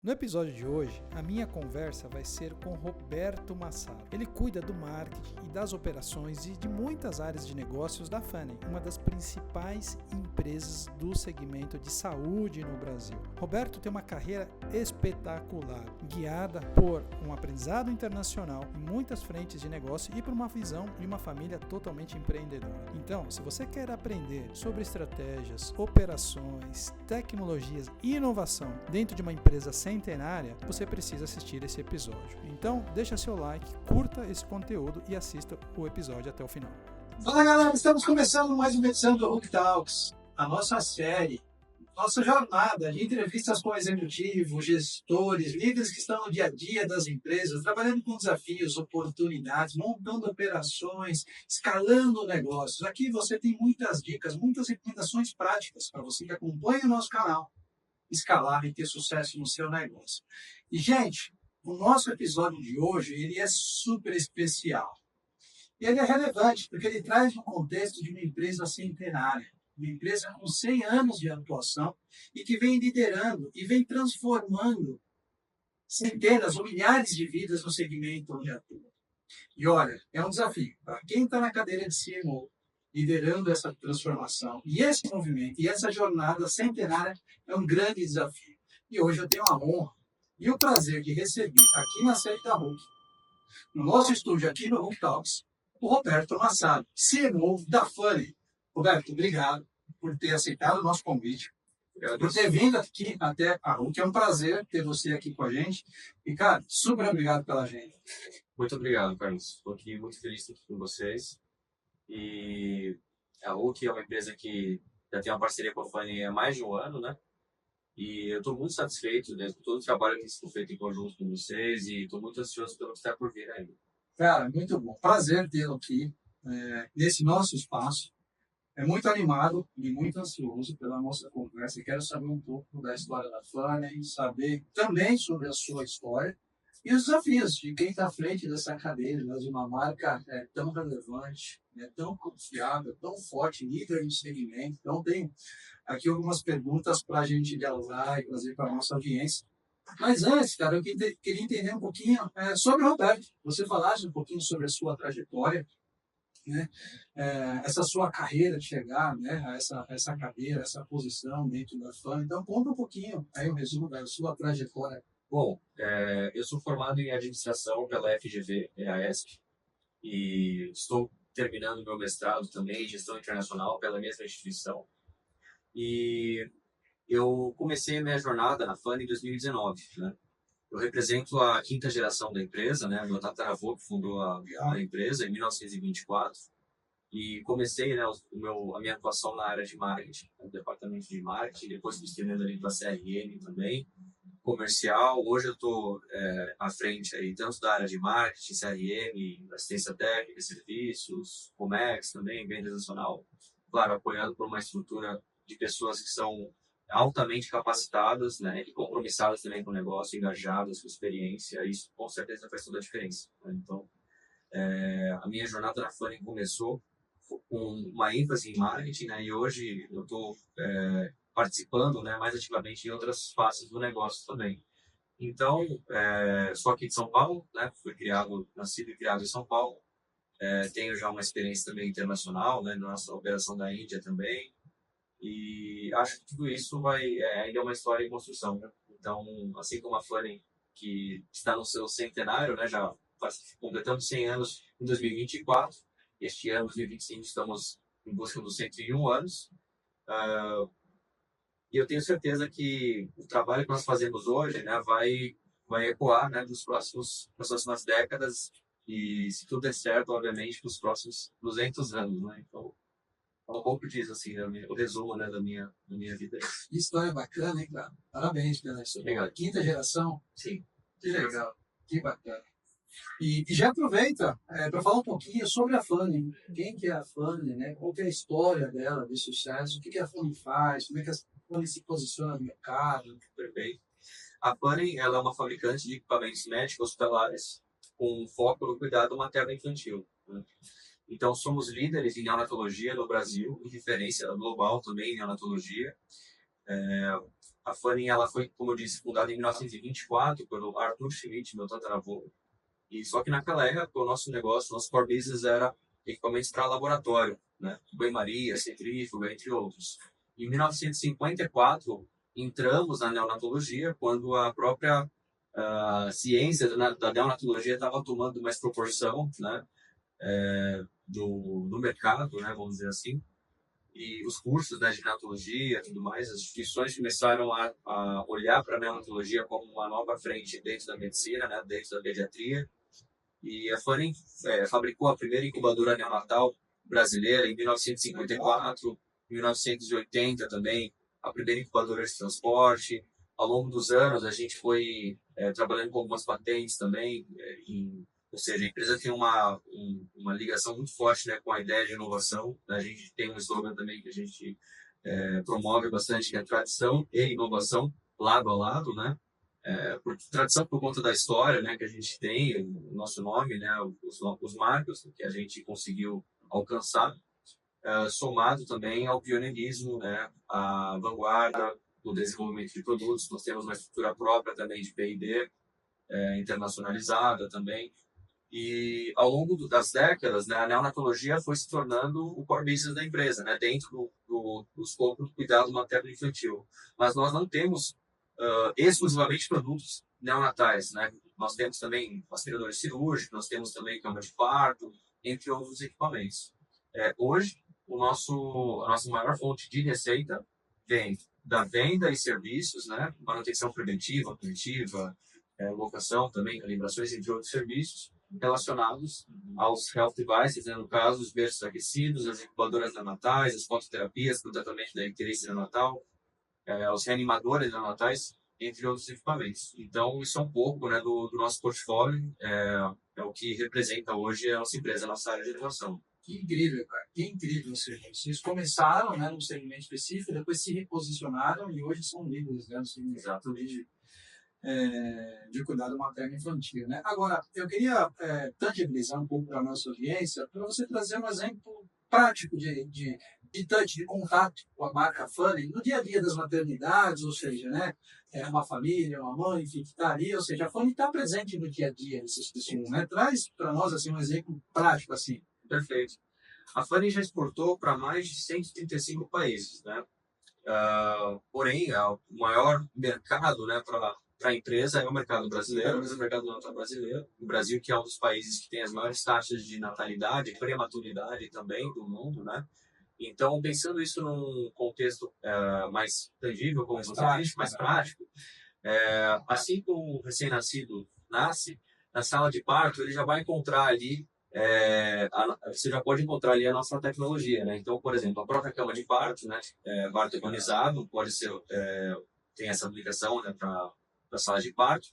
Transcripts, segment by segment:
No episódio de hoje, a minha conversa vai ser com Roberto Massaro. Ele cuida do marketing e das operações e de muitas áreas de negócios da Funny, uma das principais empresas do segmento de saúde no Brasil. Roberto tem uma carreira espetacular, guiada por um aprendizado internacional em muitas frentes de negócio e por uma visão de uma família totalmente empreendedora. Então, se você quer aprender sobre estratégias, operações, tecnologias e inovação dentro de uma empresa centenária, você precisa assistir esse episódio. Então, deixa seu like, curta esse conteúdo e assista o episódio até o final. Fala galera, estamos começando mais uma edição do Hook Talks, a nossa série, nossa jornada de entrevistas com executivos, gestores, líderes que estão no dia a dia das empresas, trabalhando com desafios, oportunidades, montando operações, escalando negócios. Aqui você tem muitas dicas, muitas recomendações práticas para você que acompanha o nosso canal escalar e ter sucesso no seu negócio. E, gente, o nosso episódio de hoje, ele é super especial. E ele é relevante, porque ele traz um contexto de uma empresa centenária, uma empresa com 100 anos de atuação e que vem liderando e vem transformando centenas ou milhares de vidas no segmento onde atua. E olha, é um desafio para quem está na cadeira de CMO, liderando essa transformação. E esse movimento e essa jornada centenária é um grande desafio. E hoje eu tenho a honra e o prazer de receber aqui na série da Hook, no nosso estúdio aqui no Hook Talks, o Roberto Massaro, CMO da Funny. Roberto, obrigado por ter aceitado o nosso convite, por ter vindo aqui até a Hook. É um prazer ter você aqui com a gente. E, cara, super obrigado pela gente. Muito obrigado, Carlos. Estou aqui muito feliz de estar aqui com vocês. E a Hook é uma empresa que já tem uma parceria com a Funny há mais de um ano, né? E eu estou muito satisfeito, né, com todo o trabalho que foi feito em conjunto com vocês e estou muito ansioso pelo que está por vir ainda. Cara, muito bom. Prazer tê-lo aqui nesse nosso espaço. É muito animado e muito ansioso pela nossa conversa. E quero saber um pouco da história da Funny, saber também sobre a sua história e os desafios de quem está à frente dessa cadeira, de uma marca tão relevante, tão confiável, tão forte, líder no segmento. Então, tem aqui algumas perguntas para a gente dialogar e trazer para a nossa audiência. Mas antes, cara, eu queria entender um pouquinho sobre o Roberto. Você falasse um pouquinho sobre a sua trajetória, né? Essa sua carreira de chegar, né, a essa cadeira, essa posição dentro da Funny. Então, conta um pouquinho aí um resumo da sua trajetória. Bom, eu sou formado em administração pela FGV, a ESP, e estou terminando meu mestrado também em gestão internacional pela mesma instituição. E eu comecei a minha jornada na Funny em 2019, né? Eu represento a quinta geração da empresa, né? Meu tataravô que fundou a empresa em 1924. E comecei, né, a minha atuação na área de marketing, no departamento de marketing, depois me estendendo ali para a CRM também, comercial. Hoje eu estou à frente aí, tanto da área de marketing, CRM, assistência técnica, serviços, Comex também, venda nacional. Claro, apoiado por uma estrutura de pessoas que são altamente capacitadas, né, e compromissadas também com o negócio, engajadas com experiência. Isso com certeza faz toda a diferença, né? Então, a minha jornada na Funny começou com uma ênfase em marketing, né, e hoje eu estou participando, né, mais ativamente em outras faces do negócio também. Então, sou aqui de São Paulo, né, nascido e criado em São Paulo. Tenho já uma experiência também internacional, né, na nossa operação da Índia também. E acho que tudo isso ainda é uma história em construção, né? Então, assim como a Funny, que está no seu centenário, né, já completando 100 anos em 2024, este ano, 2025, estamos em busca dos 101 anos. E eu tenho certeza que o trabalho que nós fazemos hoje, né, vai ecoar, né, nas próximas décadas e, se tudo der certo, obviamente, nos próximos 200 anos, né? Então, um pouco disso, assim, o resumo, né, da minha vida. Que história bacana, hein, cara? Parabéns pela história. Quinta geração? Sim. Que legal, que bacana. E já aproveita para falar um pouquinho sobre a Funny. Quem que é a Funny, né? Qual que é a história dela de sucesso? O que a Funny faz? Como é que a Funny se posiciona no mercado? Perfeito. A Funny, ela é uma fabricante de equipamentos médicos hospitalares com foco no cuidado materno-infantil, né? Então, somos líderes em neonatologia no Brasil, em referência global também em neonatologia. A Fanning, ela foi, como eu disse, fundada em 1924 pelo Arthur Schmidt, meu tataravô. E só que naquela época o nosso negócio, nosso core business era equipamentos para laboratório, né? Banho-maria, centrífuga, entre outros. Em 1954 entramos na neonatologia quando a própria ciência da neonatologia estava tomando mais proporção, né? Do mercado, né? Vamos dizer assim. E os cursos, né, de neonatologia e tudo mais, as instituições começaram a olhar para a neonatologia como uma nova frente dentro da medicina, né, dentro da pediatria. E a Fanning fabricou a primeira incubadora neonatal brasileira em 1954, em 1980 também, a primeira incubadora de transporte. Ao longo dos anos, a gente foi trabalhando com algumas patentes também, ou seja, a empresa tem uma ligação muito forte, né, com a ideia de inovação. A gente tem um slogan também que a gente promove bastante, que é tradição e inovação lado a lado, né? Por tradição por conta da história, né, que a gente tem, o nosso nome, né, os marcos que a gente conseguiu alcançar, somado também ao pioneirismo, né, à vanguarda do desenvolvimento de produtos. Nós temos uma estrutura própria também de P&D, internacionalizada também. E ao longo das décadas, né, a neonatologia foi se tornando o core business da empresa, né, dentro do escopo do cuidado materno-infantil. Mas nós não temos exclusivamente produtos neonatais, né? Nós temos também aspiradores cirúrgicos, nós temos também cama de parto, entre outros equipamentos. Hoje, a nossa maior fonte de receita vem da venda e serviços, né? Manutenção preventiva, corretiva, locação também, calibrações, entre outros serviços relacionados aos health devices, né? No caso, os berços aquecidos, as incubadoras neonatais, as fototerapias para o tratamento da icterícia neonatal, os reanimadores neonatais, entre outros equipamentos. Então, isso é um pouco, né, do nosso portfólio, é o que representa hoje a nossa empresa, a nossa área de inovação. Que incrível, cara. Que incrível. Ou seja, vocês começaram, né, num segmento específico, depois se reposicionaram e hoje são líderes, né, no segmento de cuidado materno infantil, né? Agora, eu queria tangibilizar um pouco para a nossa audiência, para você trazer um exemplo prático de touch, de contato com a marca Fanning no dia a dia das maternidades, ou seja, né, uma família, uma mãe, enfim, que está ali, ou seja, a Fanning está presente no dia a dia dessas pessoas, né? Traz para nós assim um exemplo prático assim. Perfeito. A Fanning já exportou para mais de 135 países, né? Porém, o maior mercado, né, para a empresa é o mercado brasileiro, mas o mercado natal brasileiro. O Brasil, que é um dos países que tem as maiores taxas de natalidade, prematuridade também do mundo, né? Então, pensando isso num contexto mais tangível, como você disse, mais prático, assim que o recém-nascido nasce, na sala de parto, ele já vai encontrar ali, você já pode encontrar ali a nossa tecnologia, né? Então, por exemplo, a própria cama de parto, né? Parto humanizado, pode ser, tem essa aplicação, né, para a sala de parto.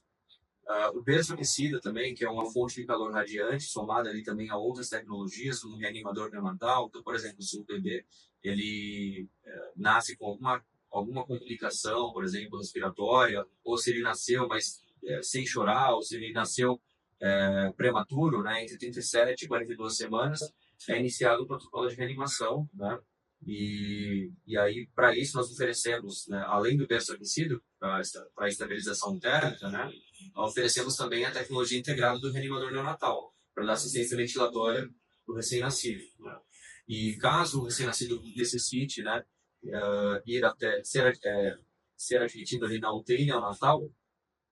O berço aquecido também, que é uma fonte de calor radiante, somada ali também a outras tecnologias, como o reanimador neonatal. Então, por exemplo, se o bebê ele nasce com alguma complicação, por exemplo, respiratória, ou se ele nasceu, mas sem chorar, ou se ele nasceu prematuro, né, entre 37 e 42 semanas, é iniciado o protocolo de reanimação, né? E aí, para isso, nós oferecemos, né, além do berço aquecido, para a estabilização térmica, né, oferecemos também a tecnologia integrada do reanimador neonatal, para dar assistência ventilatória para o recém-nascido, né? E caso o recém-nascido necessite, né, ir até ser admitido ali na UTI neonatal,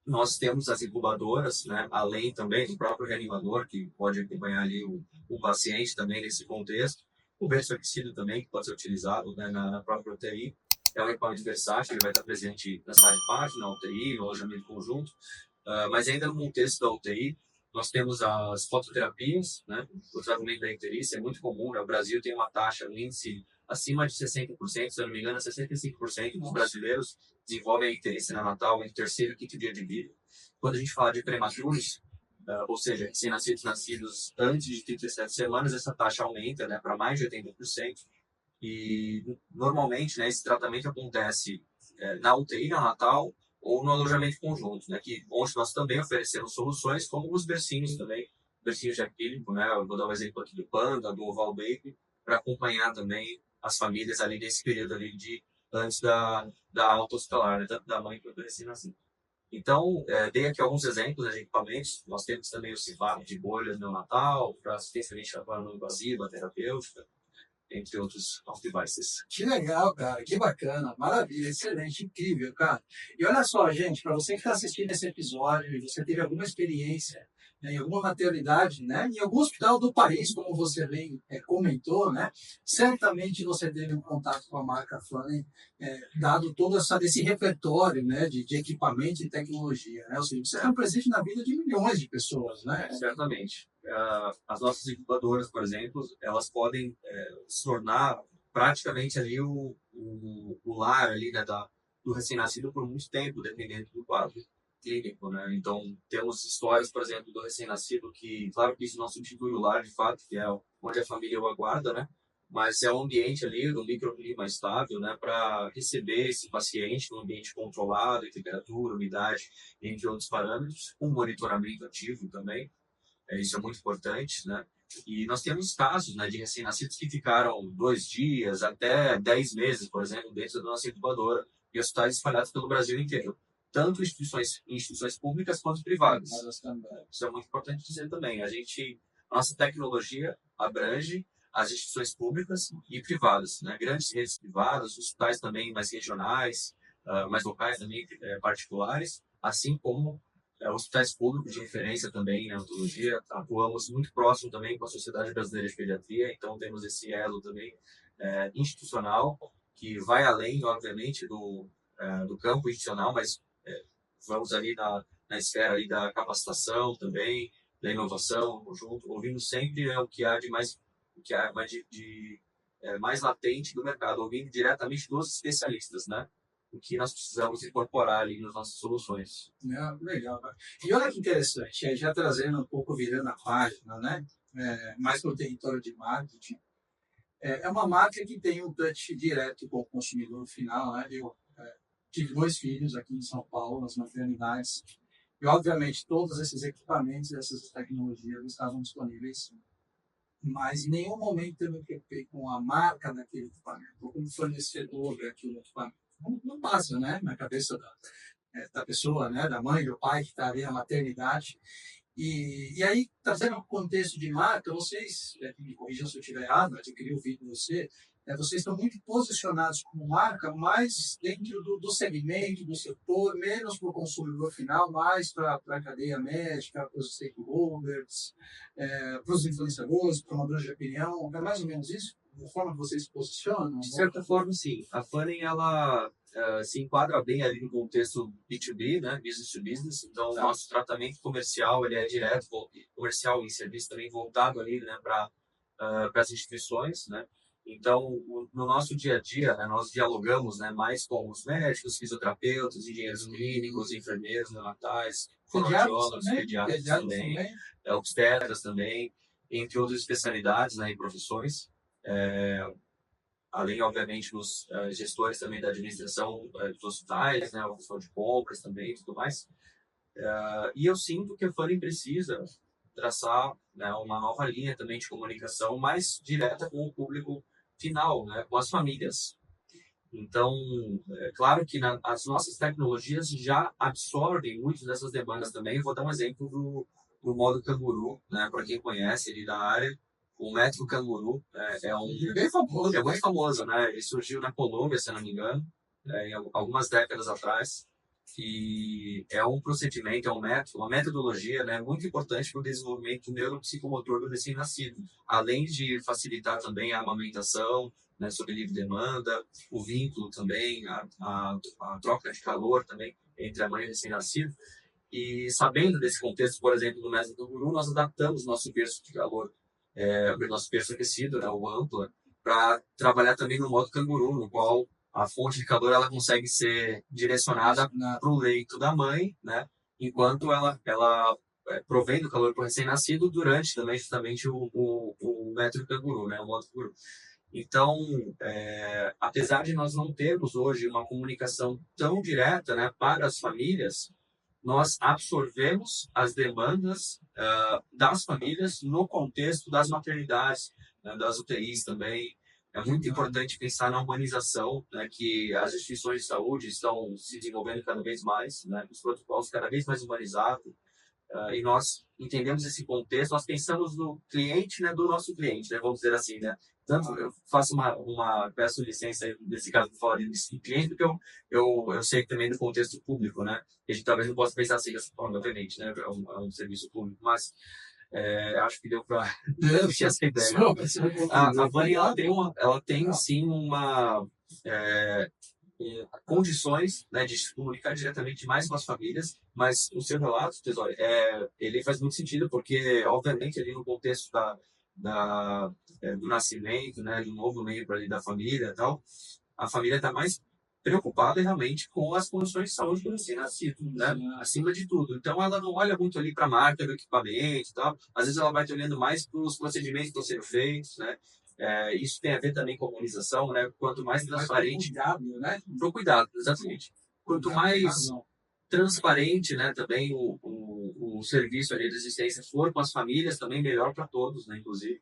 nós temos as incubadoras, né, além também do próprio reanimador, que pode acompanhar ali o paciente também nesse contexto. O berço aquecido também, que pode ser utilizado, né, na própria UTI. É um equipamento versátil, ele vai estar presente na sala de parto, na UTI, no alojamento conjunto. Mas ainda no contexto da UTI, nós temos as fototerapias, né, o tratamento da icterícia é muito comum, né? O Brasil tem uma taxa, um índice acima de 60%, se eu não me engano, 65% dos brasileiros desenvolvem a icterícia neonatal entre o 3º e 5º dia de vida. Quando a gente fala de prematuros, ou seja, recém-nascidos nascidos antes de 37 semanas, essa taxa aumenta, né, para mais de 80%. E normalmente, né, esse tratamento acontece na UTI neonatal ou no alojamento conjunto, né, onde nós também oferecemos soluções como os bercinhos também, bercinhos de acrílico, né, eu vou dar um exemplo aqui do Panda, do Oval Baby, para acompanhar também as famílias ali nesse período ali de antes da alta hospitalar, né, tanto da mãe quanto do recém-nascido. Então, dei aqui alguns exemplos de equipamentos. Nós temos também o CIVAP de bolhas neonatal, para assistência ventilatória não invasiva, terapêutica, entre outros devices. Que legal, cara, que bacana, maravilha, excelente, incrível, cara. E olha só, gente, para você que está assistindo esse episódio e você teve alguma experiência, né, em alguma maternidade, né, em algum hospital do país, como você bem comentou, né, certamente você teve um contato com a marca Fanny, dado todo esse repertório, né, de equipamento e tecnologia, né, ou seja, você é um presente na vida de milhões de pessoas, né? Certamente. As nossas incubadoras, por exemplo, elas podem se tornar praticamente ali o lar ali, né, do recém-nascido por muito tempo, dependendo do quadro clínico, né? Então, temos histórias, por exemplo, do recém-nascido que, claro que isso não substitui o lar, de fato, que é onde a família o aguarda, né? Mas é um ambiente ali, um microclima estável, né, para receber esse paciente num ambiente controlado, em temperatura, umidade, entre outros parâmetros, com monitoramento ativo também. Isso é muito importante, né? E nós temos casos, né, de recém-nascidos que ficaram 2 dias até 10 meses, por exemplo, dentro da nossa incubadora, e hospitais espalhados pelo Brasil inteiro, tanto instituições públicas quanto privadas. Isso é muito importante dizer também. A nossa tecnologia abrange as instituições públicas e privadas, né? Grandes redes privadas, hospitais também mais regionais, mais locais também, particulares, assim como hospitais públicos de referência também na oncologia. Atuamos muito próximo também com a Sociedade Brasileira de Pediatria, então temos esse elo também institucional, que vai além, obviamente, do campo institucional, mas vamos ali na esfera ali da capacitação também, da inovação, junto, ouvindo sempre o que há de mais, mais latente do mercado, ouvindo diretamente dos especialistas, né? O que nós precisamos incorporar ali nas nossas soluções. Legal, cara. E olha que interessante, já trazendo um pouco, virando a página, né? Mais para o território de marketing. É uma marca que tem um touch direto com o consumidor final, né? Eu tive 2 filhos aqui em São Paulo, nas maternidades, e obviamente todos esses equipamentos, essas tecnologias estavam disponíveis, mas em nenhum momento eu me preocupei com a marca daquele equipamento, ou como fornecedor daquele equipamento. Não passa, né, na cabeça da pessoa, né, da mãe, do pai que está ali na maternidade. E aí, trazendo o contexto de marca, vocês, me corrijam se eu estiver errado, mas eu queria ouvir de você, vocês estão muito posicionados como marca, mais dentro do segmento, do setor, menos para o consumidor final, mais para a cadeia médica, para os stakeholders, para os influenciadores, formadores de opinião. É mais ou menos isso? Da forma que vocês se posicionam? De certa forma, sim. A Fanning, ela se enquadra bem ali no contexto B2B, né? Business to business. Então, o nosso tratamento comercial ele é direto, comercial e serviço também voltado ali, né, para as instituições, né? Então, no nosso dia a dia, né, nós dialogamos, né, mais com os médicos, fisioterapeutas, engenheiros clínicos, enfermeiros neonatais, fonoaudiólogos, pediatras também, obstetras também, entre outras especialidades, né, e profissões. Além, obviamente, dos gestores também da administração dos hospitais, né, a função de compras também e tudo mais. E eu sinto que a Fanning precisa traçar, né, uma nova linha também de comunicação mais direta com o público final, né, com as famílias. Então, é claro que as nossas tecnologias já absorvem muitas dessas demandas também. Vou dar um exemplo do modo canguru, né, para quem conhece ali da área. O método canguru bem famoso. É muito famoso, né? Ele surgiu na Colômbia, se não me engano, em algumas décadas atrás. E é um procedimento, uma metodologia, né, muito importante para o desenvolvimento neuropsicomotor do recém-nascido, além de facilitar também a amamentação, né, sob livre demanda, o vínculo também, a troca de calor também entre a mãe e o recém-nascido. E sabendo desse contexto, por exemplo, do método canguru, nós adaptamos nosso berço de calor, o nosso berço aquecido, né, o ampla, para trabalhar também no modo canguru, no qual a fonte de calor ela consegue ser direcionada para o leito da mãe, né? Enquanto ela provém do calor para o recém-nascido durante também justamente o método canguru, né? O modo canguru. Então, apesar de nós não termos hoje uma comunicação tão direta, né, para as famílias, nós absorvemos as demandas das famílias no contexto das maternidades, né, das UTIs também, É muito importante pensar na humanização, né, que as instituições de saúde estão se desenvolvendo cada vez mais, né, os protocolos cada vez mais humanizados, e nós entendemos esse contexto, nós pensamos no cliente, né, do nosso cliente, né, vamos dizer assim, né. Tanto eu faço peço licença aí, nesse caso de falar de cliente, porque eu sei também do contexto público, né, que a gente talvez não possa pensar assim dessa forma, obviamente, né, é um serviço público, mas acho que deu para puxar essa ideia. A Vani, ela tem sim é, condições, né, de se comunicar diretamente mais com as famílias, mas o seu relato, Tesório, ele faz muito sentido, porque, obviamente, ali no contexto do nascimento, né, de um novo membro ali da família e tal, a família está mais preocupada realmente com as condições de saúde do recém-nascido, né, acima de tudo. Então, ela não olha muito ali para a marca do equipamento e tal, às vezes ela vai olhando mais para os procedimentos que estão sendo feitos, né. Isso tem a ver também com a humanização, né? Quanto mais transparente, cuidado, né? Pro cuidado, exatamente. Quanto mais transparente, né, também o serviço ali de assistência for com as famílias, também melhor para todos, né, inclusive.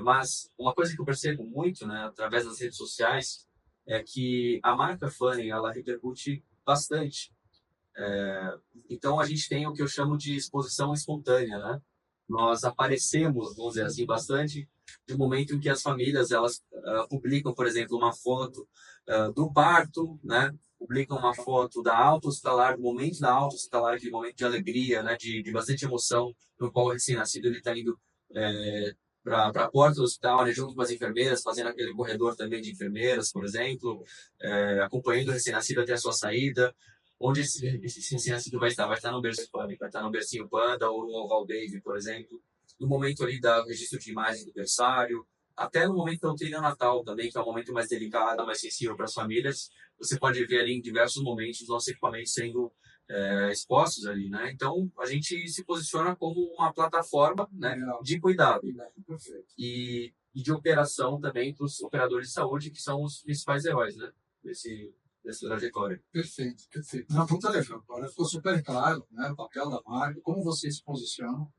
Mas uma coisa que eu percebo muito, né, através das redes sociais, é que a marca Funny, ela repercute bastante. Então a gente tem o que eu chamo de exposição espontânea, né? Nós aparecemos, vamos dizer assim, bastante no momento em que as famílias elas publicam, por exemplo, uma foto do parto, né? Publicam uma foto da alta hospitalar, do momento da alta hospitalar, aquele momento de alegria, né? De bastante emoção, no qual o recém-nascido ele está indo para a porta do hospital, né? Junto com as enfermeiras, fazendo aquele corredor também de enfermeiras, por exemplo, acompanhando o recém-nascido até a sua saída. Onde esse recém-nascido vai estar? Vai estar no berço pânico, vai estar no bercinho panda ou no oval baby, por exemplo. No momento ali do registro de imagens do berçário, até no momento da UTI neonatal também, que é um momento mais delicado, mais sensível para as famílias, você pode ver ali em diversos momentos os nossos equipamentos sendo expostos ali, né? Então, a gente se posiciona como uma plataforma, né, de cuidado e de operação também para os operadores de saúde, que são os principais heróis, né, dessa trajetória. Perfeito, perfeito. Não, muito legal. Agora ficou super claro, né, o papel da marca, como vocês se posicionam.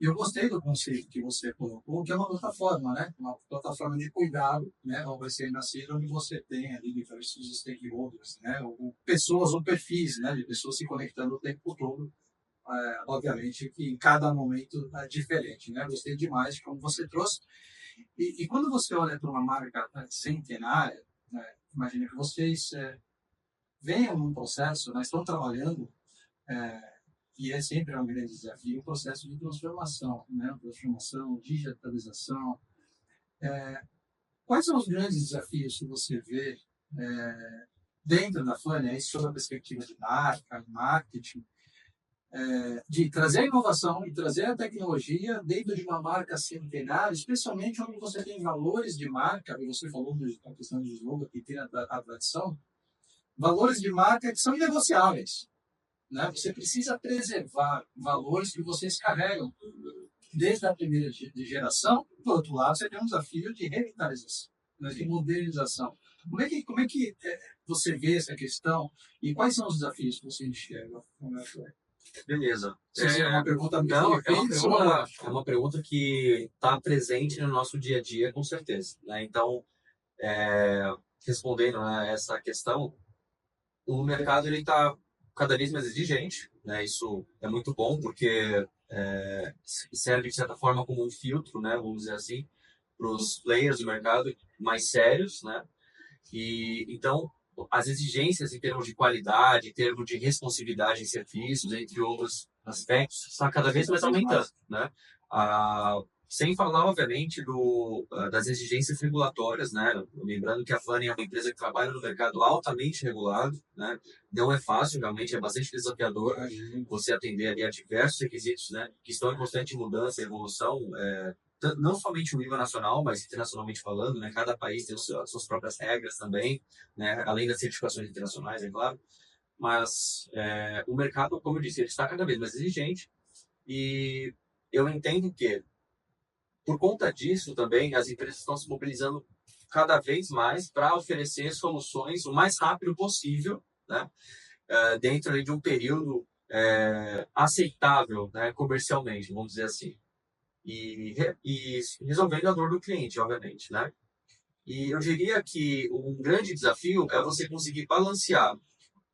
E eu gostei do conceito que você colocou, que é uma plataforma, né? Uma plataforma de cuidado, né? Ao recém-nascido, onde você tem ali diversos stakeholders, né? Ou pessoas ou perfis, né? De pessoas se conectando o tempo todo. Obviamente que em cada momento é diferente, né? Gostei demais de como você trouxe. E quando você olha para uma marca centenária, né? Imagina que vocês venham num processo, nós estamos trabalhando e é sempre um grande desafio, o processo de transformação, né? Transformação, digitalização. Quais são os grandes desafios que você vê dentro da Funny, sob a perspectiva de marca, marketing, de trazer a inovação e trazer a tecnologia dentro de uma marca centenária, especialmente onde você tem valores de marca, e você falou da questão de slogan, que tem a tradição, valores de marca que são inegociáveis. Né? Você precisa preservar valores que vocês carregam desde a primeira geração. Por outro lado, você tem um desafio de revitalização, né? De modernização. Como é que você vê essa questão e quais são os desafios que você enxerga? Beleza. É uma pergunta não, é uma pergunta que está presente no nosso dia a dia, com certeza. Né? Então, respondendo a essa questão, o mercado ele está cada vez mais exigente, né? Isso é muito bom porque serve de certa forma como um filtro, né? Vamos dizer assim, para os players do mercado mais sérios, né? E então as exigências em termos de qualidade, em termos de responsividade em serviços, entre outros aspectos, está cada vez mais aumentando, né? Sem falar, obviamente, das exigências regulatórias, né? Lembrando que a Funny é uma empresa que trabalha no mercado altamente regulado, né? Não é fácil, realmente é bastante desafiador você atender ali a diversos requisitos, né? Que estão em constante mudança e evolução, não somente no nível nacional, mas internacionalmente falando, né? Cada país tem as suas próprias regras também, né? Além das certificações internacionais, é claro. Mas o mercado, como eu disse, ele está cada vez mais exigente e eu entendo que por conta disso também, as empresas estão se mobilizando cada vez mais para oferecer soluções o mais rápido possível, né? Dentro de um período aceitável, né? Comercialmente, vamos dizer assim. E resolvendo a dor do cliente, obviamente, né? E eu diria que um grande desafio é você conseguir balancear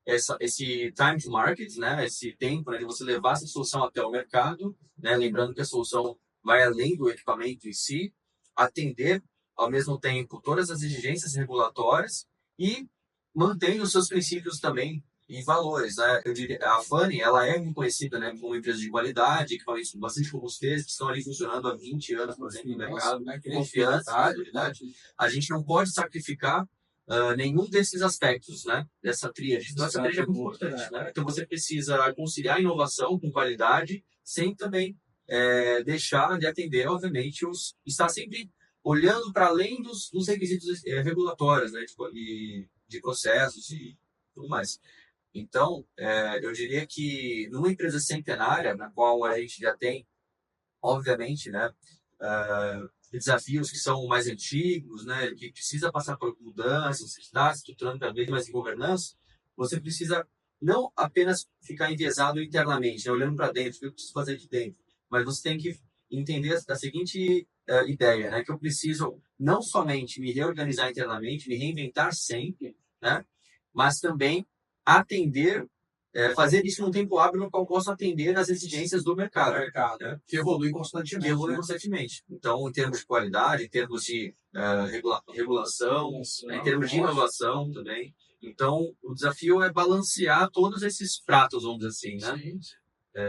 esse time to market, né, esse tempo, né, de você levar essa solução até o mercado, né, lembrando que a solução vai além do equipamento em si, atender ao mesmo tempo todas as exigências regulatórias e mantém os seus princípios também e valores, né? Eu diria, a Funny, ela é reconhecida, né, como uma empresa de qualidade, equipamentos com bastante robustez, que estão ali funcionando há 20 anos, por exemplo, no mercado, né? confiança, né? A gente não pode sacrificar nenhum desses aspectos, né? Dessa tríade. Então, essa tríade é muito importante, né? Então, você precisa conciliar inovação com qualidade, sem também deixar de atender, obviamente, estar sempre olhando para além dos requisitos regulatórios, né? De processos e tudo mais. Então, eu diria que numa empresa centenária, na qual a gente já tem, obviamente, né, desafios que são mais antigos, né, que precisa passar por mudanças, que está se estruturando cada vez mais em governança, você precisa não apenas ficar enviesado internamente, né, olhando para dentro, o que eu preciso fazer de dentro, mas você tem que entender a seguinte ideia, né, que eu preciso não somente me reorganizar internamente, me reinventar sempre, né, mas também atender, fazer isso num tempo hábil no qual posso atender às exigências do mercado. Né? Que evolui constantemente. Que evolui constantemente. Então, em termos de qualidade, em termos de regulação, em termos de inovação também. Então, o desafio é balancear todos esses pratos, vamos dizer assim, né? Sim.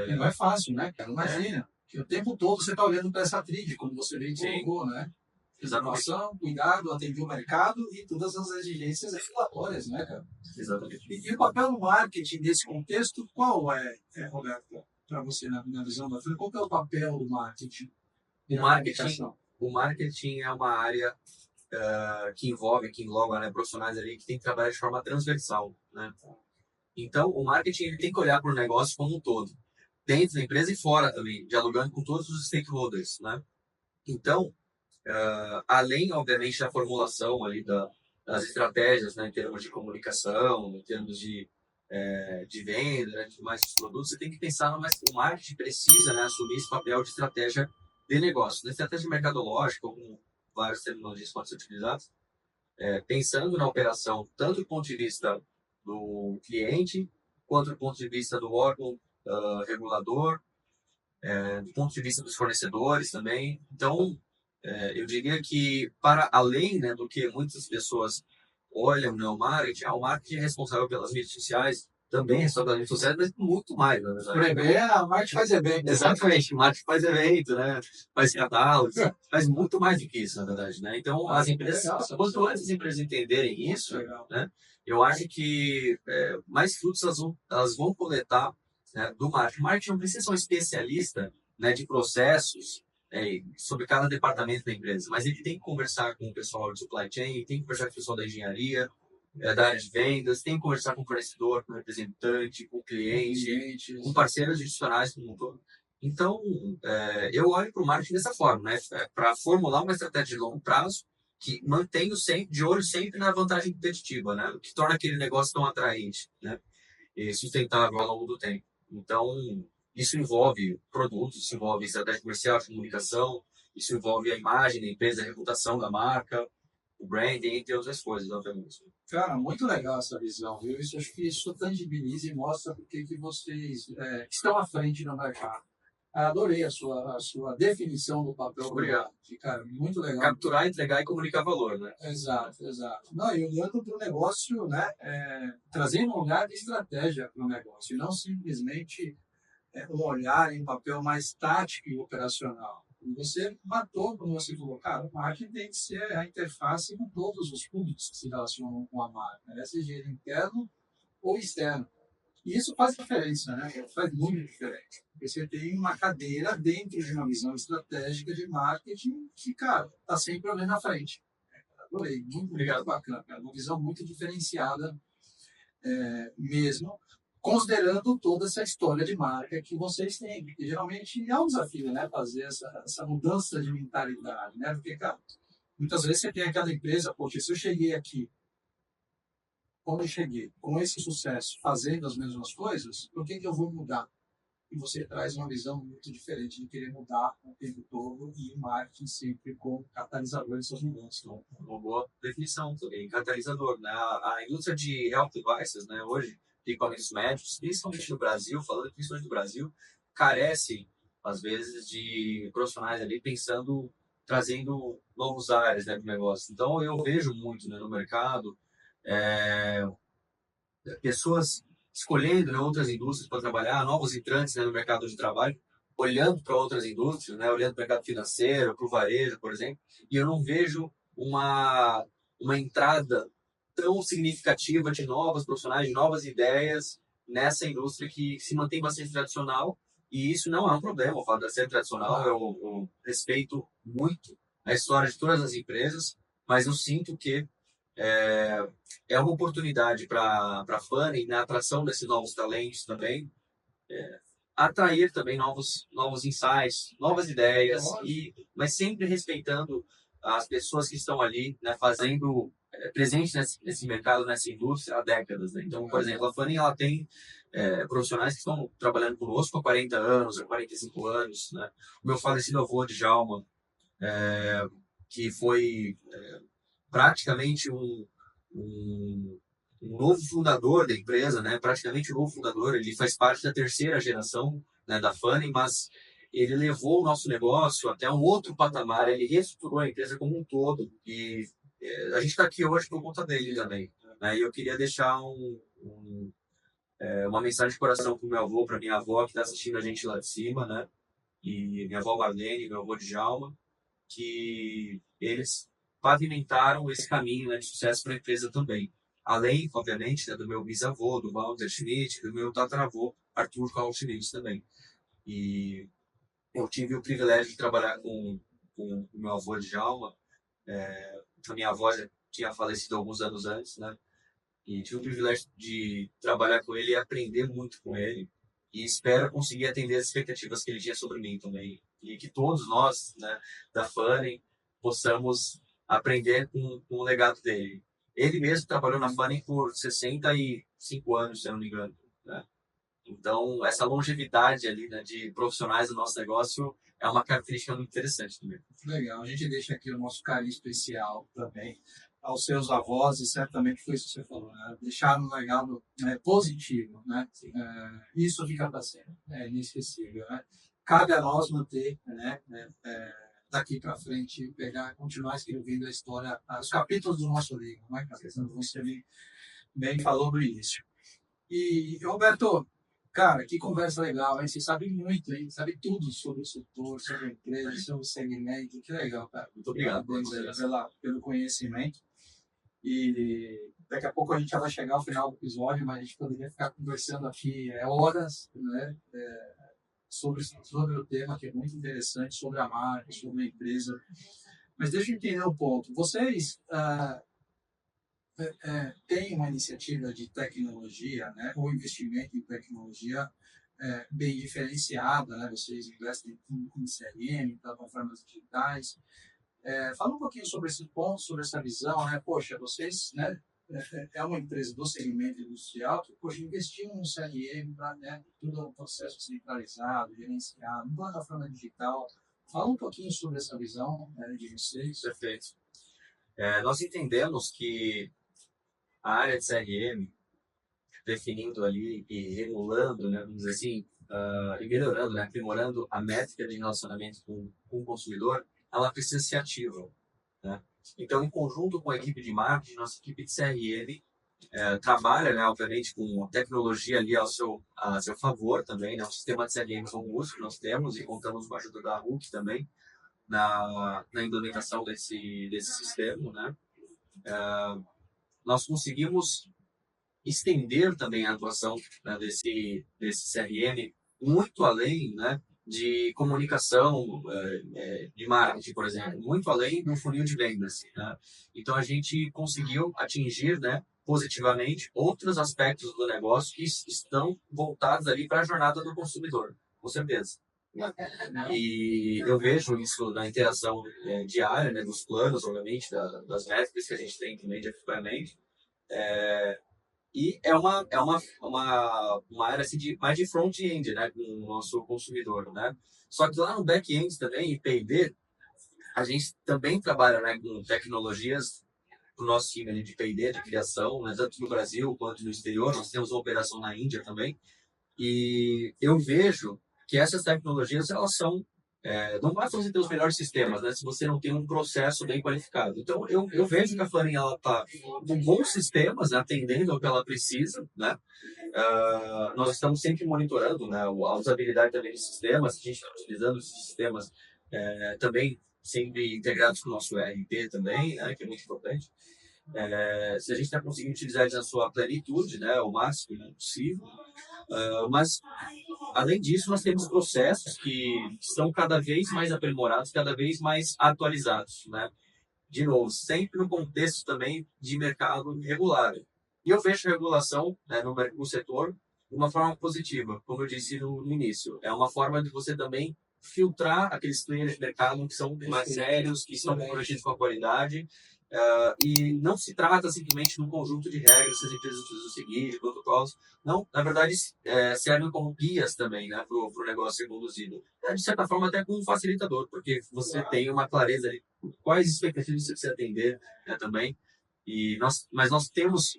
E não é fácil, né, cara? Imagina. Que o tempo todo você está olhando para essa tríade, como você bem colocou, né? Inovação, cuidado, atender o mercado e todas as exigências regulatórias, né, cara? Exatamente. E o papel do marketing nesse contexto, qual Roberto, para você, na visão da frente, qual é o papel do marketing? O marketing é uma área que engloba, né, profissionais ali que tem que trabalhar de forma transversal, né? Então, o marketing ele tem que olhar para o negócio como um todo, dentro da empresa e fora também, dialogando com todos os stakeholders, né? Então, além, obviamente, da formulação ali das estratégias, né, em termos de comunicação, em termos de venda, né, de mais produtos, você tem que pensar, mas o marketing precisa, né, assumir esse papel de estratégia de negócio, na estratégia mercadológica, como várias terminologias podem ser utilizadas, pensando na operação, tanto do ponto de vista do cliente, quanto do ponto de vista do órgão regulador, do ponto de vista dos fornecedores também. Então, eu diria que, para além, né, do que muitas pessoas olham no marketing, o marketing é responsável pelas mídias sociais, também é responsável pelas mídias sociais, mas muito mais, na verdade. A marketing faz evento. Exatamente, o marketing faz evento, né? Faz catálogos, faz muito mais do que isso, na verdade, né? Então, as empresas, quanto antes as empresas entenderem isso, né, eu acho que mais frutos elas vão coletar, né, do marketing. O marketing não precisa ser um especialista, né, de processos, sobre cada departamento da empresa, mas ele tem que conversar com o pessoal de supply chain, tem que conversar com o pessoal da engenharia, da área de vendas, tem que conversar com o fornecedor, com o representante, com o cliente, com parceiros institucionais como um todo. Então, eu olho para o marketing dessa forma, né, para formular uma estratégia de longo prazo que mantenha de olho sempre na vantagem competitiva, né, o que torna aquele negócio tão atraente, né, e sustentável ao longo do tempo. Então, isso envolve produtos, isso envolve estratégia comercial, comunicação, isso envolve a imagem da empresa, a reputação da marca, o branding, entre outras coisas, obviamente. Cara, muito legal essa visão, viu? Acho que isso tangibiliza e mostra porque que vocês estão à frente no mercado. Adorei a sua definição do papel. Obrigado. Cara, muito legal. Capturar, entregar e comunicar valor, né? Exato. Não, e olhando para o negócio, né, trazendo um olhar de estratégia para o negócio, e não simplesmente um olhar em papel mais tático e operacional. E você matou quando você falou, cara, o marketing tem que ser a interface com todos os públicos que se relacionam com a marca, né? Seja ele interno ou externo. E isso faz diferença, né? Faz muito diferença. Porque você tem uma cadeira dentro de uma visão estratégica de marketing que, cara, está sempre olhando à frente. Adorei, muito bacana, cara. Uma visão muito diferenciada mesmo, considerando toda essa história de marca que vocês têm, porque geralmente é um desafio, né, fazer essa mudança de mentalidade, né, porque, cara, muitas vezes você tem aquela empresa, poxa, se eu cheguei aqui, quando eu cheguei com esse sucesso, fazendo as mesmas coisas, por que eu vou mudar? e você traz uma visão muito diferente de querer mudar o tempo todo e o marketing sempre como catalisador de seus negócios. Então, uma boa definição também, catalisador, né? A indústria de health devices, né, hoje, de equipamentos médicos, principalmente no Brasil, falando principalmente do Brasil, carece, às vezes, de profissionais ali pensando, trazendo novos áreas, né, do negócio. Então, eu vejo muito, né, no mercado, é, pessoas escolhendo, né, outras indústrias para trabalhar, novos entrantes, né, no mercado de trabalho, olhando para outras indústrias, né, olhando para o mercado financeiro, para o varejo, por exemplo, e eu não vejo uma entrada tão significativa de novos profissionais, de novas ideias nessa indústria que se mantém bastante tradicional, e isso não é um problema, o fato de ser tradicional, eu respeito muito a história de todas as empresas, mas eu sinto que é, é uma oportunidade para a Fanny, na atração desses novos talentos também, atrair também novos insights, novas ideias, mas sempre respeitando as pessoas que estão ali, né, fazendo presente nesse mercado, nessa indústria há décadas. Né? Então, por exemplo, a Fanny ela tem profissionais que estão trabalhando conosco há 40 anos, há 45 anos. Né? O meu falecido avô, Djalma, que foi praticamente um novo fundador da empresa, né? Praticamente um novo fundador. Ele faz parte da terceira geração, né, da Fanny, mas ele levou o nosso negócio até um outro patamar. Ele reestruturou a empresa como um todo e a gente está aqui hoje por conta dele também. Né? E eu queria deixar uma mensagem de coração para o meu avô, para minha avó que está assistindo a gente lá de cima, né? E minha avó Marlene, meu avô Djalma, que eles pavimentaram esse caminho, né, de sucesso para a empresa também. Além, obviamente, né, do meu bisavô, do Walter Schmidt, do meu tataravô, Arthur Carl Schmidt também. E eu tive o privilégio de trabalhar com o meu avô Djalma. A minha avó já tinha falecido alguns anos antes, né? E tive o privilégio de trabalhar com ele e aprender muito com ele. E espero conseguir atender as expectativas que ele tinha sobre mim também. E que todos nós, né, da Fanning, possamos aprender com o legado dele. Ele mesmo trabalhou na Fanning por 65 anos, se eu não me engano. Né? Então, essa longevidade ali, né, de profissionais do nosso negócio é uma característica muito interessante também. Legal. A gente deixa aqui o nosso carinho especial também aos seus avós, e certamente foi isso que você falou, né? Deixaram um legado positivo, né? Isso fica para sempre, é inesquecível, né? Cabe a nós manter, né? Daqui para frente, continuar escrevendo a história, os capítulos do nosso livro, né? Você bem falou no início. E, Roberto, cara, que conversa legal, hein? Você sabe muito, hein? Sabe tudo sobre o setor, sobre a empresa, sobre o segmento. Que legal, cara. Muito obrigado pelo conhecimento. E daqui a pouco a gente já vai chegar ao final do episódio, mas a gente poderia ficar conversando aqui horas, né? Sobre o tema, que é muito interessante, sobre a marca, sobre a empresa. Mas deixa eu entender um ponto. Vocês têm uma iniciativa de tecnologia, né? Ou investimento em tecnologia bem diferenciada, né? Vocês investem em CRM, em plataformas digitais. Fala um pouquinho sobre esse ponto, sobre essa visão, né? Poxa, vocês, né, é uma empresa do segmento industrial que, poxa, investiram no CRM para, né, tudo um processo centralizado, gerenciado, uma plataforma digital. Fala um pouquinho sobre essa visão de vocês. Perfeito. Nós entendemos que a área de CRM, definindo ali e regulando, né, vamos dizer assim, e melhorando, né, aprimorando a métrica de relacionamento com o consumidor, ela precisa ser ativa. Né? Então, em conjunto com a equipe de marketing, nossa equipe de CRM trabalha, né, obviamente, com tecnologia ali a seu favor também, né, o sistema de CRM robusto que nós temos e contamos com a ajuda da RUC também na implementação desse sistema. Né? Nós conseguimos estender também a atuação, né, desse CRM muito além, né, de comunicação, de marketing, por exemplo, muito além do funil de vendas. Né? Então, a gente conseguiu atingir, né, positivamente outros aspectos do negócio que estão voltados ali para a jornada do consumidor, com certeza. E eu vejo isso na interação diária, né, dos planos, obviamente, das métricas que a gente tem também de acompanhamento. E uma área assim, mais de front-end, né, com o nosso consumidor, né? Só que lá no back-end também, em P&D, a gente também trabalha, né, com tecnologias para o nosso time ali de P&D, de criação, né, tanto no Brasil quanto no exterior. Nós temos uma operação na Índia também. E eu vejo que essas tecnologias, elas são... não basta você ter os melhores sistemas, né, se você não tem um processo bem qualificado. Então, eu vejo que a Fanning está com bons sistemas, né, atendendo ao que ela precisa, né? Nós estamos sempre monitorando, né, a usabilidade também dos sistemas, a gente está utilizando esses sistemas também sempre integrados com o nosso ERP também, né, que é muito importante. Se a gente está conseguindo utilizar eles na sua plenitude, né, o máximo possível, mas além disso nós temos processos que estão cada vez mais aprimorados, cada vez mais atualizados, né? De novo, sempre no contexto também de mercado regulado. E eu vejo a regulação, né, no setor de uma forma positiva, como eu disse no início. É uma forma de você também filtrar aqueles players de mercado que são mais sérios, que estão comprometidos com a qualidade. E não se trata simplesmente de um conjunto de regras que as empresas precisam seguir, de protocolos. Não, na verdade, servem como guias também, né, para o negócio ser conduzido. De certa forma, até como um facilitador, porque você tem uma clareza ali quais expectativas você precisa atender, né, também. Mas nós temos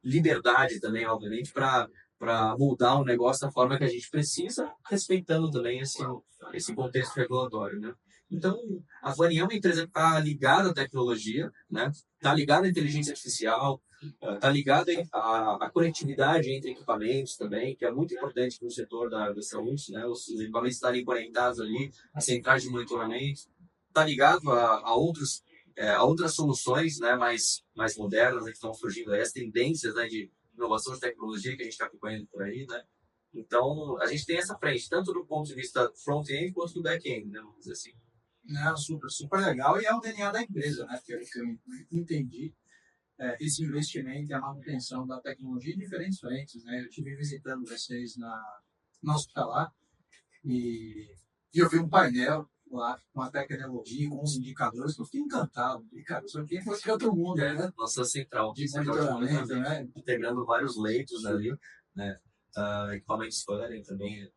liberdade também, obviamente, para moldar o negócio da forma que a gente precisa, respeitando também esse contexto regulatório, né? Então, a Vani é uma empresa que está ligada à tecnologia, né? Está ligada à inteligência artificial, está ligada à conectividade entre equipamentos também, que é muito importante no setor da saúde, né? Os equipamentos estarem conectados ali, as centrais de monitoramento, está ligado a outras soluções, né, mais modernas, né, que estão surgindo aí, as tendências, né, de inovação de tecnologia que a gente está acompanhando por aí, né? Então, a gente tem essa frente, tanto do ponto de vista front-end quanto do back-end, né, vamos dizer assim. Não, super legal, e é o DNA da empresa, né? Pelo que eu entendi, esse investimento e a manutenção da tecnologia em diferentes frentes, né? Eu estive visitando vocês na Hospitalar e eu vi um painel lá com a tecnologia, com os indicadores, que eu fiquei encantado. E, cara, isso aqui foi de outro mundo, né? Nossa central De monitoramento, né? integrando vários leitos ali, né? Equipamentos Fanning também,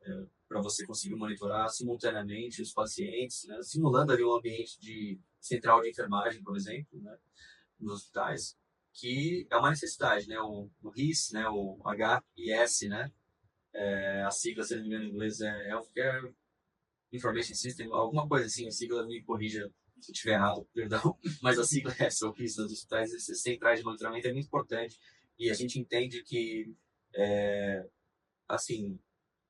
para você conseguir monitorar simultaneamente os pacientes, né? Simulando ali um ambiente de central de enfermagem, por exemplo, né? Nos hospitais, que é uma necessidade, né? O HIS, né? O HIS, né? A sigla, se não me engano, em inglês é Healthcare Information System, alguma coisa assim, a sigla me corrija se eu estiver errado, perdão, mas a sigla é essa, o HIS dos hospitais, esses centrais de monitoramento é muito importante, e a gente entende que, assim,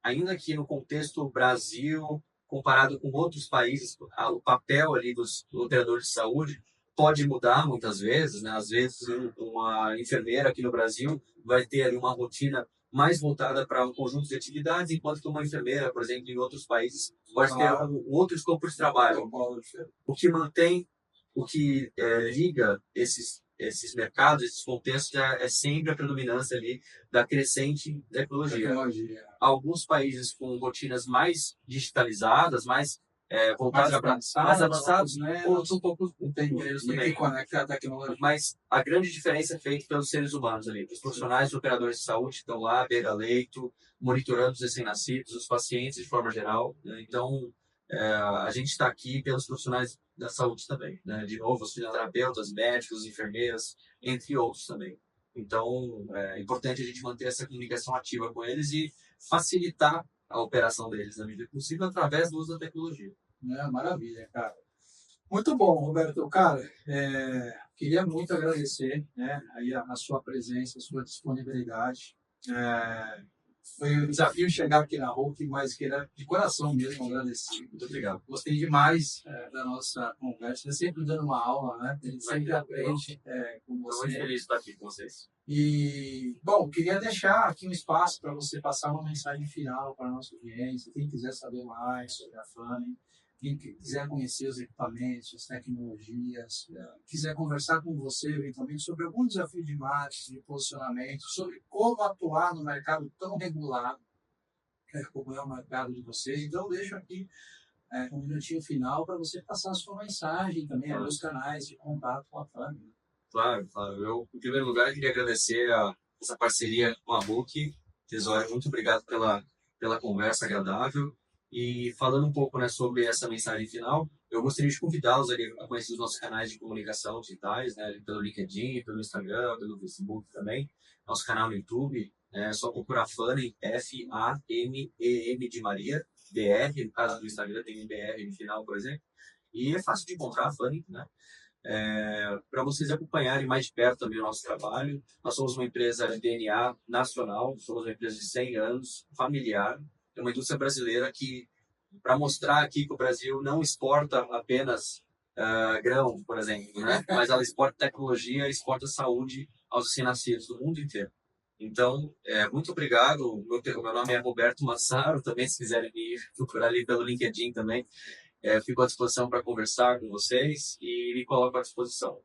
ainda que no contexto Brasil, comparado com outros países, o papel ali dos operadores de saúde pode mudar muitas vezes, né? Às vezes uma enfermeira aqui no Brasil vai ter ali uma rotina mais voltada para um conjunto de atividades, enquanto que uma enfermeira, por exemplo, em outros países pode ter um outro escopo de trabalho. O que mantém, o que liga esses mercados, esses contextos, é sempre a predominância ali da crescente tecnologia. Alguns países com rotinas mais digitalizadas, mais voltadas para mais avançados, né? Outros um pouco menos também. Conecta a tecnologia. Mas a grande diferença é feita pelos seres humanos ali, os profissionais, os operadores de saúde que estão lá, beira-leito, monitorando os recém-nascidos, os pacientes de forma geral, né? Então, a gente está aqui pelos profissionais da saúde também, né? De novo, os fisioterapeutas, médicos, enfermeiras, entre outros também. Então, é importante a gente manter essa comunicação ativa com eles e facilitar a operação deles na medida possível através do uso da tecnologia. Maravilha, cara. Muito bom, Roberto. Cara, queria muito agradecer, né, aí a sua presença, a sua disponibilidade. Foi um desafio chegar aqui na Hulk, mas queria de coração mesmo agradecer. Muito obrigado. Gostei demais da nossa conversa. Você sempre dando uma aula, né? A gente sempre aprende com você. Estou muito feliz de estar aqui com vocês. E, bom, queria deixar aqui um espaço para você passar uma mensagem final para a nossa audiência. Quem quiser saber mais sobre a Fanning, quem quiser conhecer os equipamentos, as tecnologias, quiser conversar com você eventualmente sobre algum desafio de marketing, de posicionamento, sobre como atuar no mercado tão regulado, como é o mercado de vocês. Então, deixo aqui um minutinho final para você passar a sua mensagem também, os canais de contato com a Fanning. Claro. Eu, em primeiro lugar, queria agradecer a essa parceria com a Book. Tesório, muito obrigado pela conversa agradável. E falando um pouco, né, sobre essa mensagem final, eu gostaria de convidá-los a conhecer os nossos canais de comunicação digitais, né, pelo LinkedIn, pelo Instagram, pelo Facebook também. Nosso canal no YouTube, é só procurar Fanem, F-A-M-E-M de Maria, BR, no caso do Instagram tem BR no final, por exemplo. E é fácil de encontrar a Fanem, né? Para vocês acompanharem mais de perto também o nosso trabalho. Nós somos uma empresa de DNA nacional, somos uma empresa de 100 anos, familiar. É uma indústria brasileira que, para mostrar aqui que o Brasil não exporta apenas grão, por exemplo, né? Mas ela exporta tecnologia, exporta saúde aos recém-nascidos do mundo inteiro. Então, muito obrigado. Meu nome é Roberto Massaro, também se quiserem me procurar ali pelo LinkedIn também. Fico à disposição para conversar com vocês e me coloco à disposição.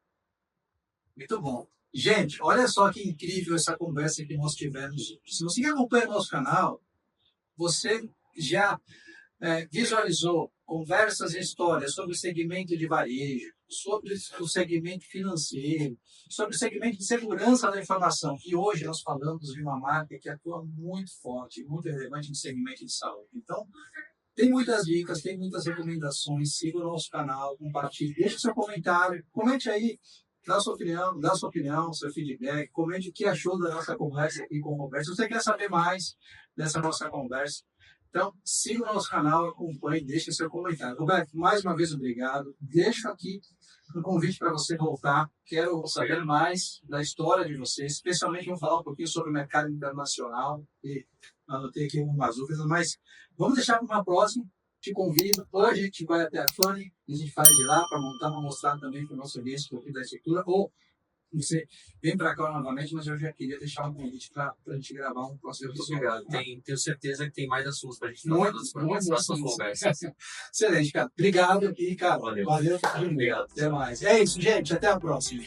Muito bom. Gente, olha só que incrível essa conversa que nós tivemos. Se você acompanha o nosso canal, você já visualizou conversas e histórias sobre o segmento de varejo, sobre o segmento financeiro, sobre o segmento de segurança da informação. E hoje nós falamos de uma marca que atua muito forte, muito relevante no segmento de saúde. Então, tem muitas dicas, tem muitas recomendações. Siga o nosso canal, compartilhe, deixe seu comentário, comente aí, dá sua opinião, seu feedback, comente o que achou da nossa conversa aqui com o Roberto. Se você quer saber mais dessa nossa conversa, então siga o nosso canal, acompanhe, deixe seu comentário. Roberto, mais uma vez obrigado. Deixo aqui um convite para você voltar. Quero saber mais da história de vocês, especialmente vamos falar um pouquinho sobre o mercado internacional. E anotei aqui algumas dúvidas, mas vamos deixar para uma próxima. Te convido. Hoje a gente vai até a Fanem e a gente faz de lá para mostrar também para o nosso audiência um pouquinho da estrutura. Ou você vem para cá novamente, mas eu já queria deixar um convite para a gente gravar um próximo episódio. Obrigado. Tenho certeza que tem mais assuntos para a gente falar nas próximas conversas. Excelente, cara. Obrigado e, cara, Valeu. Valeu. Obrigado. Até mais. É isso, gente. Até a próxima.